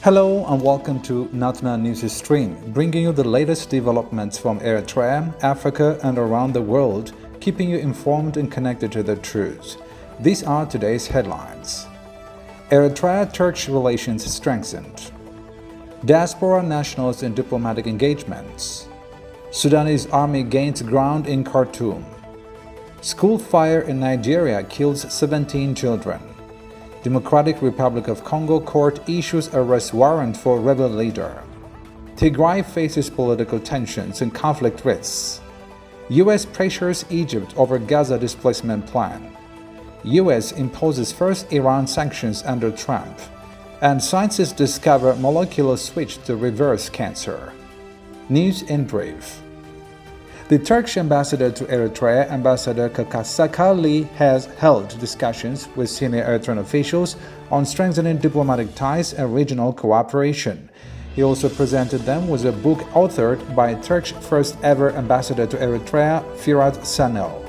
Hello and welcome to Natna News Stream, bringing you the latest developments from Eritrea, Africa and around the world, keeping you informed and connected to the truth. These are today's headlines. Eritrea-Turkish relations strengthened. Diaspora nationals in diplomatic engagements. Sudanese army gains ground in Khartoum. School fire in Nigeria kills 17 children. Democratic Republic of Congo court issues arrest warrant for rebel leader. Tigray faces political tensions and conflict risks. U.S. pressures Egypt over Gaza displacement plan. U.S. imposes first Iran sanctions under Trump. And scientists discover molecular switch to reverse cancer. News in brief. The Turkish ambassador to Eritrea, Ambassador Kakasakali, has held discussions with senior Eritrean officials on strengthening diplomatic ties and regional cooperation. He also presented them with a book authored by Turkey's first-ever ambassador to Eritrea, Firat Sanel.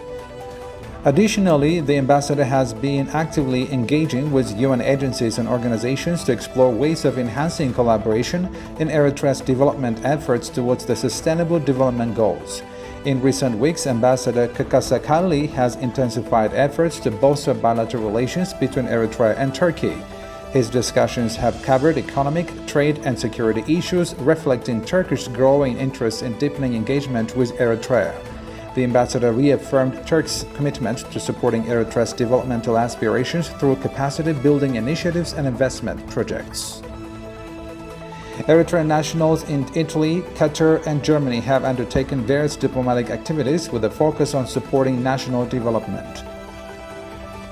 Additionally, the ambassador has been actively engaging with UN agencies and organizations to explore ways of enhancing collaboration in Eritrea's development efforts towards the Sustainable Development Goals. In recent weeks, Ambassador Kakasakali has intensified efforts to bolster bilateral relations between Eritrea and Turkey. His discussions have covered economic, trade, and security issues, reflecting Turkish growing interest in deepening engagement with Eritrea. The ambassador reaffirmed Turkey's commitment to supporting Eritrea's developmental aspirations through capacity-building initiatives and investment projects. Eritrean nationals in Italy, Qatar, and Germany have undertaken various diplomatic activities with a focus on supporting national development.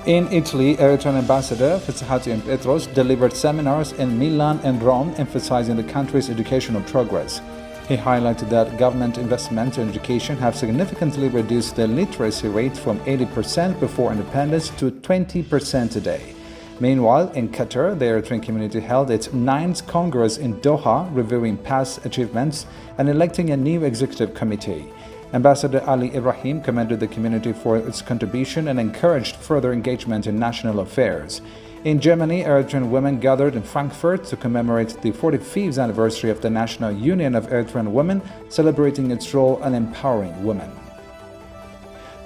In Italy, Eritrean Ambassador Fitsahati Petros delivered seminars in Milan and Rome emphasizing the country's educational progress. He highlighted that government investment in education have significantly reduced the literacy rate from 80% before independence to 20% today. Meanwhile, in Qatar, the Eritrean community held its 9th Congress in Doha, reviewing past achievements and electing a new executive committee. Ambassador Ali Ibrahim commended the community for its contribution and encouraged further engagement in national affairs. In Germany, Eritrean women gathered in Frankfurt to commemorate the 45th anniversary of the National Union of Eritrean Women, celebrating its role in empowering women.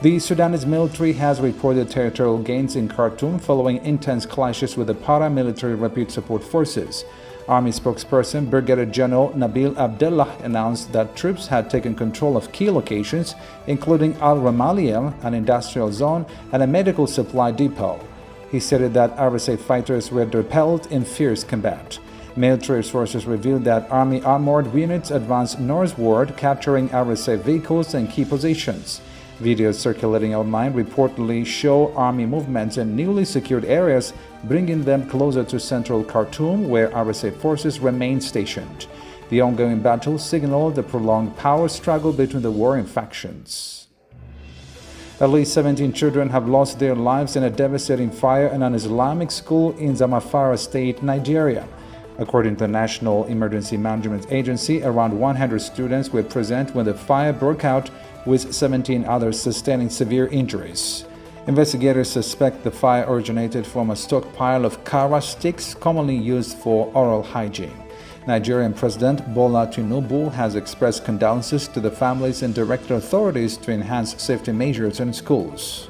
The Sudanese military has reported territorial gains in Khartoum following intense clashes with the paramilitary Rapid Support Forces. Army spokesperson Brigadier General Nabil Abdullah announced that troops had taken control of key locations, including Al-Ramaliyah, an industrial zone, and a medical supply depot. He stated that RSA fighters were repelled in fierce combat. Military sources revealed that Army armored units advanced northward, capturing RSA vehicles and key positions. Videos circulating online reportedly show army movements in newly secured areas, bringing them closer to central Khartoum, where RSA forces remain stationed. The ongoing battle signaled the prolonged power struggle between the warring factions. At least 17 children have lost their lives in a devastating fire in an Islamic school in Zamfara State, Nigeria. According to the National Emergency Management Agency, around 100 students were present when the fire broke out, with 17 others sustaining severe injuries. Investigators suspect the fire originated from a stockpile of kara sticks commonly used for oral hygiene. Nigerian President Bola Tinubu has expressed condolences to the families and directed authorities to enhance safety measures in schools.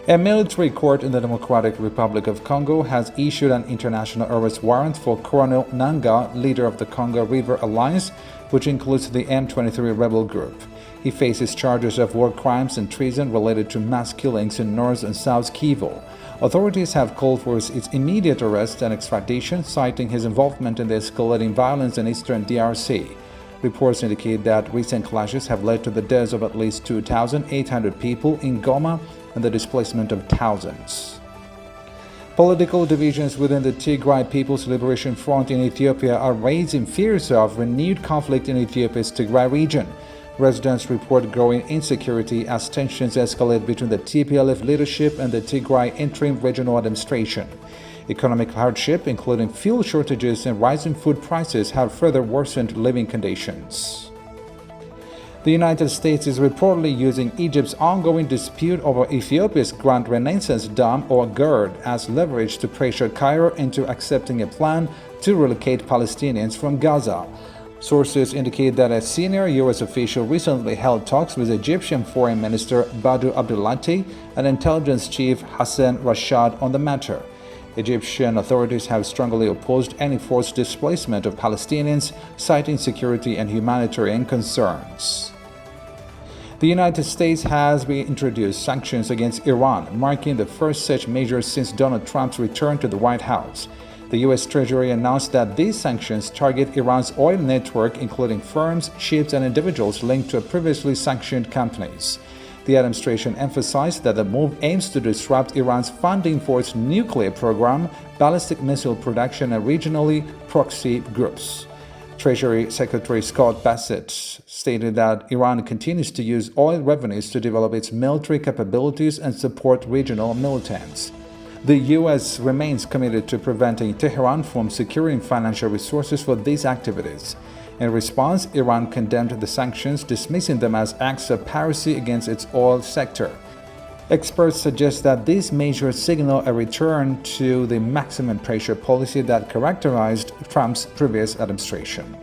A military court in the Democratic Republic of Congo has issued an international arrest warrant for Colonel Nanga, leader of the Congo River Alliance, which includes the M23 rebel group. He faces charges of war crimes and treason related to mass killings in North and South Kivu. Authorities have called for its immediate arrest and extradition, citing his involvement in the escalating violence in eastern DRC. Reports indicate that recent clashes have led to the deaths of at least 2,800 people in Goma and the displacement of thousands. Political divisions within the Tigray People's Liberation Front in Ethiopia are raising fears of renewed conflict in Ethiopia's Tigray region. Residents report growing insecurity as tensions escalate between the TPLF leadership and the Tigray interim regional administration. Economic hardship, including fuel shortages and rising food prices, have further worsened living conditions. The United States is reportedly using Egypt's ongoing dispute over Ethiopia's Grand Renaissance Dam or GERD as leverage to pressure Cairo into accepting a plan to relocate Palestinians from Gaza. Sources indicate that a senior U.S. official recently held talks with Egyptian Foreign Minister Badr Abdulati and Intelligence Chief Hassan Rashad on the matter. Egyptian authorities have strongly opposed any forced displacement of Palestinians, citing security and humanitarian concerns. The United States has reintroduced sanctions against Iran, marking the first such measure since Donald Trump's return to the White House. The U.S. Treasury announced that these sanctions target Iran's oil network, including firms, ships, and individuals linked to previously sanctioned companies. The administration emphasized that the move aims to disrupt Iran's funding for its nuclear program, ballistic missile production, and regionally proxy groups. Treasury Secretary Scott Bassett stated that Iran continues to use oil revenues to develop its military capabilities and support regional militants. The U.S. remains committed to preventing Tehran from securing financial resources for these activities. In response, Iran condemned the sanctions, dismissing them as acts of piracy against its oil sector. Experts suggest that these measures signal a return to the maximum pressure policy that characterized Trump's previous administration.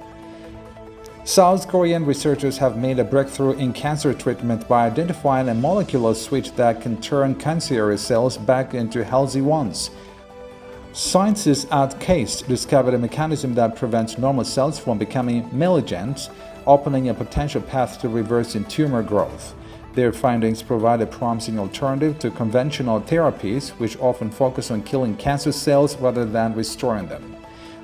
South Korean researchers have made a breakthrough in cancer treatment by identifying a molecular switch that can turn cancerous cells back into healthy ones. Scientists at CASE discovered a mechanism that prevents normal cells from becoming malignant, opening a potential path to reversing tumor growth. Their findings provide a promising alternative to conventional therapies, which often focus on killing cancer cells rather than restoring them.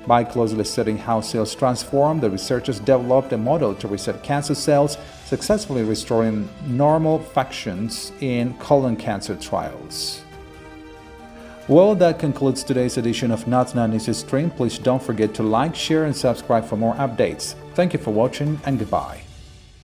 By closely studying how cells transform, the researchers developed a model to reset cancer cells, successfully restoring normal functions in colon cancer trials. Well, that concludes today's edition of Natna News Stream. Please don't forget to like, share, and subscribe for more updates. Thank you for watching, and goodbye.